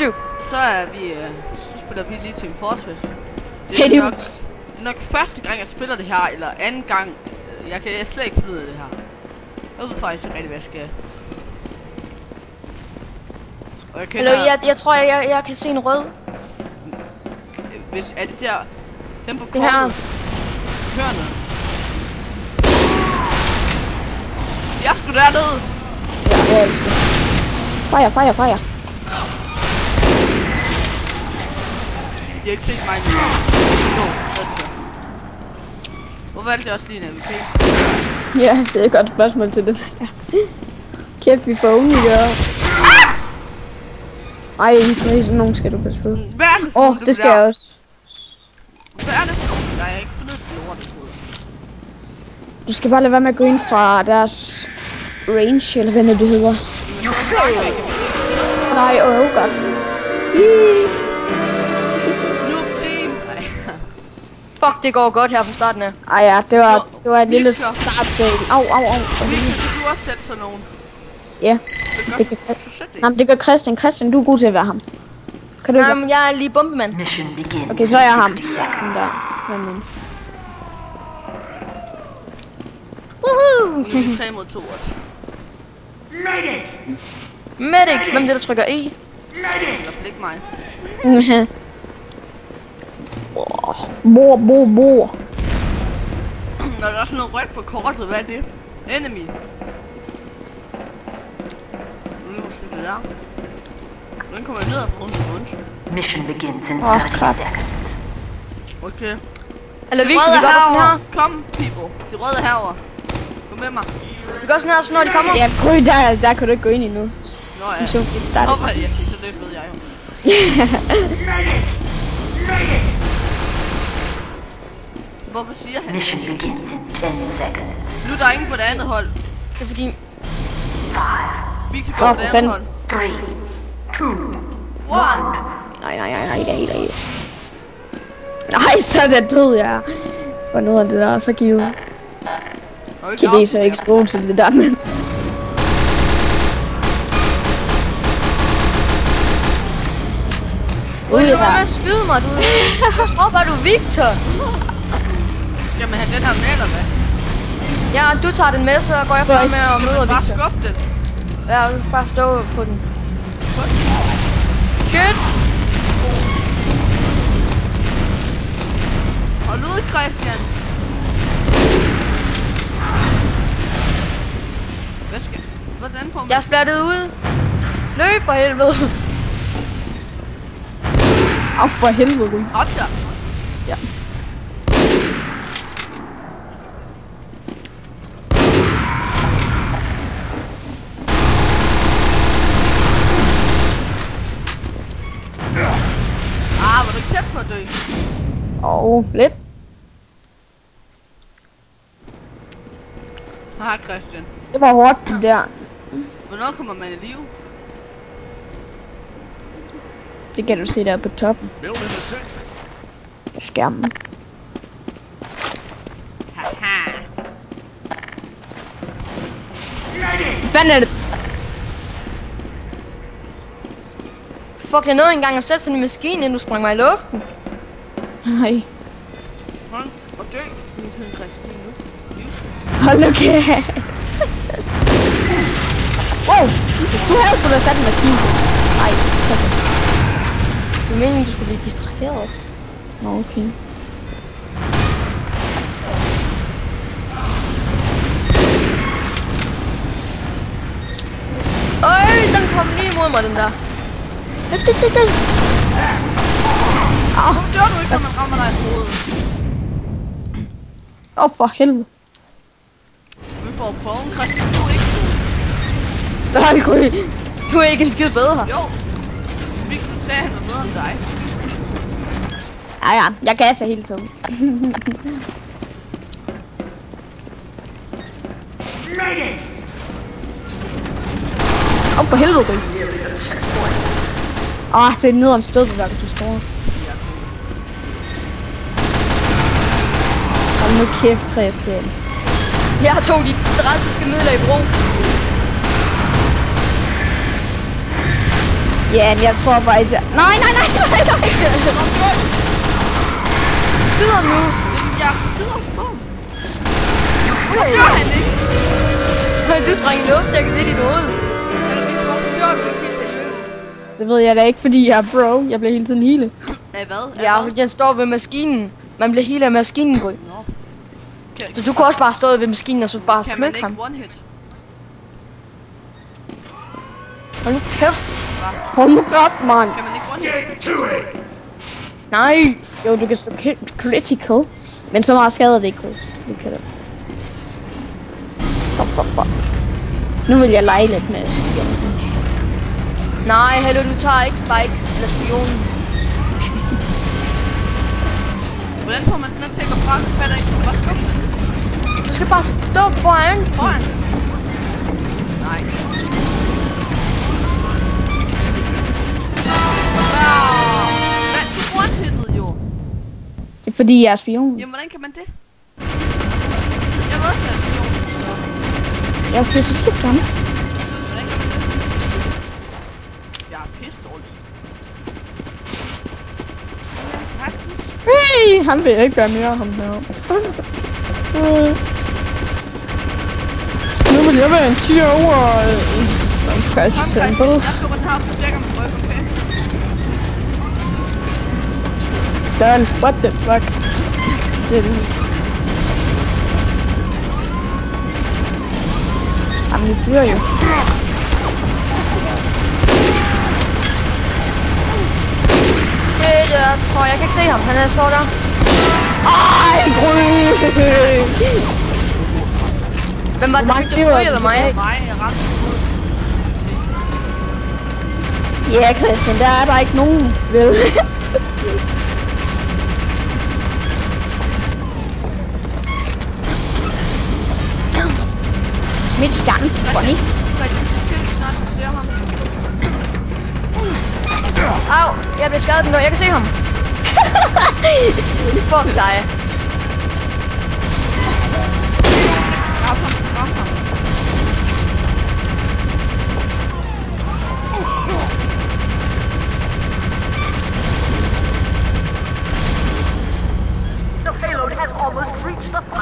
YouTube. Så er vi, så spiller vi lige Team Fortress. Hey Det dudes. er nok første gang jeg spiller det her, eller anden gang. Jeg kan slet ikke finde ud af det her. Jeg ved faktisk ikke rigtig, hvad jeg skal. Og jeg Hallo, jeg tror jeg kan se en rød. Hvis er det der, den på Det her. kortet. Hørende. Jeg skulle dernede. Ja, jeg elsker. Fire. De har ikke set mig endnu. Hvor valgte jeg også lige en AVP? Ja, det er et godt spørgsmål til det der. Kæft, vi får unge gør. Ej, sådan nogen skal du passe på. Hvad er det? Det skal jeg også. Hvad er det for nogen? Jeg er ikke fundet til lortet. Du skal bare lade være med at gå ind fra deres range, eller hvad det hedder. Nej, godt. Noob team! Fuck, det går godt her fra starten af. Ej ja, det var et lille startspil. Au. Victor, kan du også sætte sådan nogen? Ja, det kan det gør Christian. Christian, du er god til at være ham. Kan du Nej, men jeg er lige bombemand. Okay, så er jeg ham. Den der. Men. Woohoo! 3 mod 2 også. Medic! Hvem er det, der trykker E? Eller blik mig. Bor. Der er også noget rødt på kortet, hvad er det? Enemy. Det der. Den kommer ned og rundt. Mission begins in 30 seconds. Okay. Eller Victor, vi gør sådan her. Kom, people. De røde er herovre. Kom med mig. Vi gør sådan her, så når de kommer. Ja, prøv der kan du ikke gå ind endnu. Nå ja. Så det starter. Hvorfor? Ja, så det ved jeg jo. Hvorfor siger han? Mission begins in 10 seconds. Nu er der ingen på det andet hold. Det er fordi... Vi kan gå på det andet hold. 3, 2, 1. Nej. Nej, så er det død, jeg. Hvor noget af det der, så giv ud. Kan det så ikke spole til det der, men... Ui, du er med at skyde mig, du. Jeg tror bare, du er Victor. Jamen, han den her med, eller hvad? Ja, du tager den med, så går jeg frem med og møder Bare Victor. skub den. Ja, du skal bare stå på den. Shit! Hold ud, Christian. Hvad skal... Hvordan får man... Jeg er splattet ud. Løb for helvede. Af for helvede, Rui. Hold da. Ja. Var du ikke tæt på at dø? Lidt. Haha, Christian. Det var hårdt, det der. Hvornår kommer man i live? Det kan du se der på toppen. Skærmen. Haha. Hvad fanden er det? Fuck, jeg nåede engang at sætte sådan en maskine, inden du sprang mig i luften. Nej. Hold og dø. Min tid, Christian, nu. Hold nu kæft. Wow. Du havde sgu da sat en maskine på. Ej. Det er meningen, du skulle blive distraheret. Nå, okay. Øj, den kom lige imod mig, den der. Den. Hvorfor dør du ikke, når man rammer dig i hovedet? For helvede. Vi får prøven, Christian, du er ikke god. Nej, Rui. Du er ikke en skid bedre. Jo. Victor sagde, han var bedre end dig. Ja, jeg gasser hele tiden. For helvede, Rui. Det er nederen stød, hver gang du står. Hold nu kæft, Christian. Jeg tog de drastiske midler i brug. Ja, men jeg tror faktisk, jeg... Nej. Skyd ham nu. Jeg skyder på ham. Hvad gør han ikke? Du springer i luft, jeg kan se dit hoved. Hvorfor gør du ikke helt seriøst? Det ved jeg da ikke, fordi jeg er bro. Jeg bliver hele tiden healet. Hvad? Ja, jeg står ved maskinen. Man bliver healet af maskinen, Gry. Så du kunne også bare stå ved maskinen og så bare Kan man knække ham. ikke one-hit? Hold nu kæft. Hold nu godt, man. Kan man ikke one-hit? Nej. Jo, du kan stå critical. Men så meget skader det ikke, Gry. Nu kan det. Fuck. Nu vil jeg lege lidt med igen. Nej, hallo, du tager ikke Spike eller spionen. Hvordan får man den her til at gå fra? Jeg fatter ikke, hvor skubbe den. Du skal bare stå foran. Foran. Nej. Hvad? Du one-hittede jo. Det er fordi, jeg er spion. Jamen, hvordan kan man det? Jeg vil også være spion. Jeg kan så skifte ham. Hvordan kan man det? Jeg er pisse dårlig. Hey, han vil ikke gøre mere ham her. Nu vil jeg være en 10 over som crash sample. Jeg skal bare tage på dækker med ryg, okay? Done. What the fuck? Det er det. Jamen, vi fyrer jo. Jeg tror, jeg kan ikke se ham. Han står der. Ej, Gry! Hvem var det? Fik du Gry eller mig? Nej, jeg ramte Ja, Christian, der er der ikke nogen, vel? Mit ganz funny. Au, jeg bliver skadet nu. Jeg kan se ham. Fuck dig.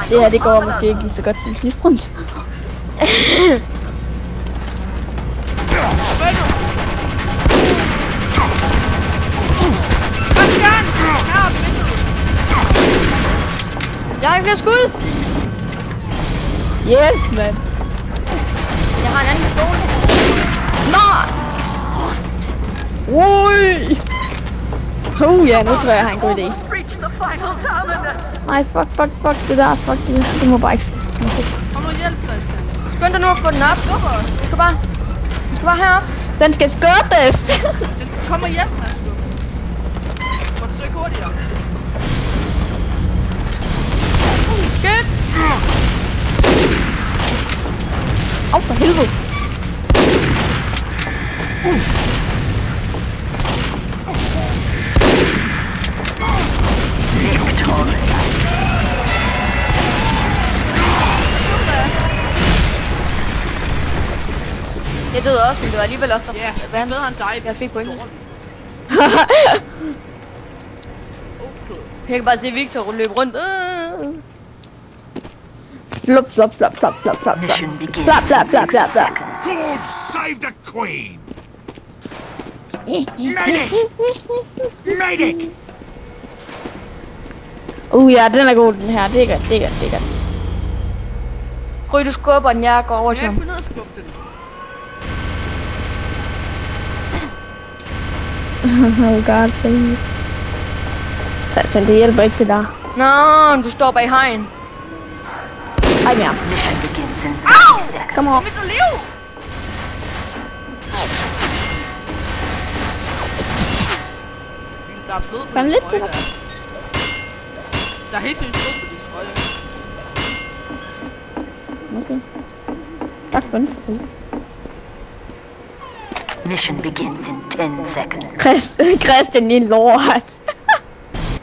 Det her, det går måske ikke lige så godt som sidst rundt. Jeg har ikke flere skud. Yes, man. Jeg har en anden pistol. Nej! Ui! Ja, nu tror jeg, jeg har en god idé. Nej, fuck det der. Fuck det. Du må bare ikke. Kom nu hjælp, Christian. Skynd dig nu at få den op. Du skal bare herop. Den skal skørtes! Kom og hjælp mig, sgu. Må du så ikke hurtigere? Skynd! Åh, for helvede! Jeg døde også, men det var alligevel også der. Ja, hvad er bedre end dig? Jeg fik point. Jeg kan bare se Victor løbe rundt. Flop. Mission begins Blah, blah, in blah, 60 blah, blah. seconds. God save the Queen! Medic! Medic! Ja, den er god, den her. Det er godt. Gry, du skubber den, jeg går over til Jeg ham. kunne ned og skubbe den. Oh god, please. Altså, det hjælper ikke det der. Nå, du står bag hegn. Ej, mere. Mission begins in 30 seconds. Kom over. Mit liv! Der er blod på Kom din lidt trøje, til dig. Der er helt seriøst blod på din trøje. Okay. Tak for den. Mission begins in 10 seconds. Christian, din lort.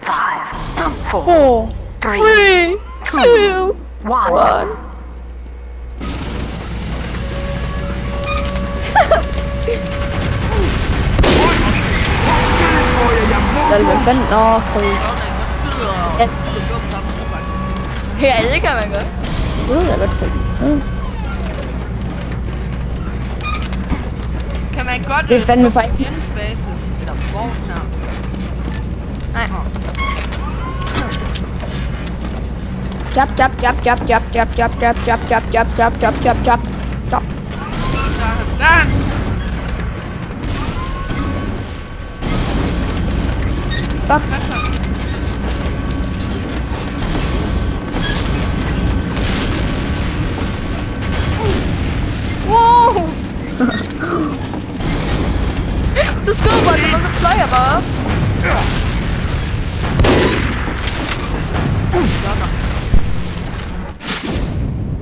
5, 4, 4, 3, 3, 2, 1. 1. Hvad fanden? Nå, prøv. Yes. Ja, det kan man godt. Det ved jeg godt, prøv. Kan man godt Det er fandme fejl. fjendesbase? Eller hvor snart? Nej. Jap, jap, jap, jap, jap, jap, jap, jap, jap, jap, jap, jap, jap, jap, jap. Der! Fuck. Wow! Du skubber den, og så fløj jeg bare op.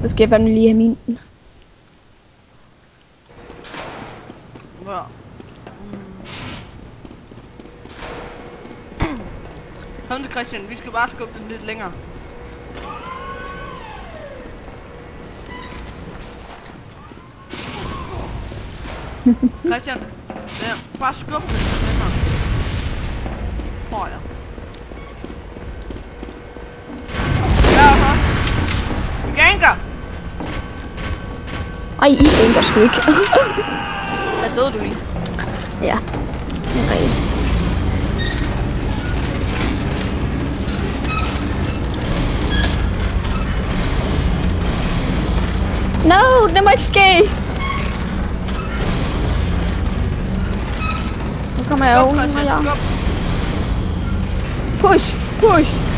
Så skal jeg fandme lige have min. Kom til Christian, vi skal bare skubbe den lidt længere. Christian, ja, bare skubbe den lidt længere. Tror jeg. Ja, så. Ganker! Ej, I ganker sgu ikke. Der døde du lige. Ja. Nej. No, det må ikke ske. Nu kommer jeg over, og jeg... Push, push.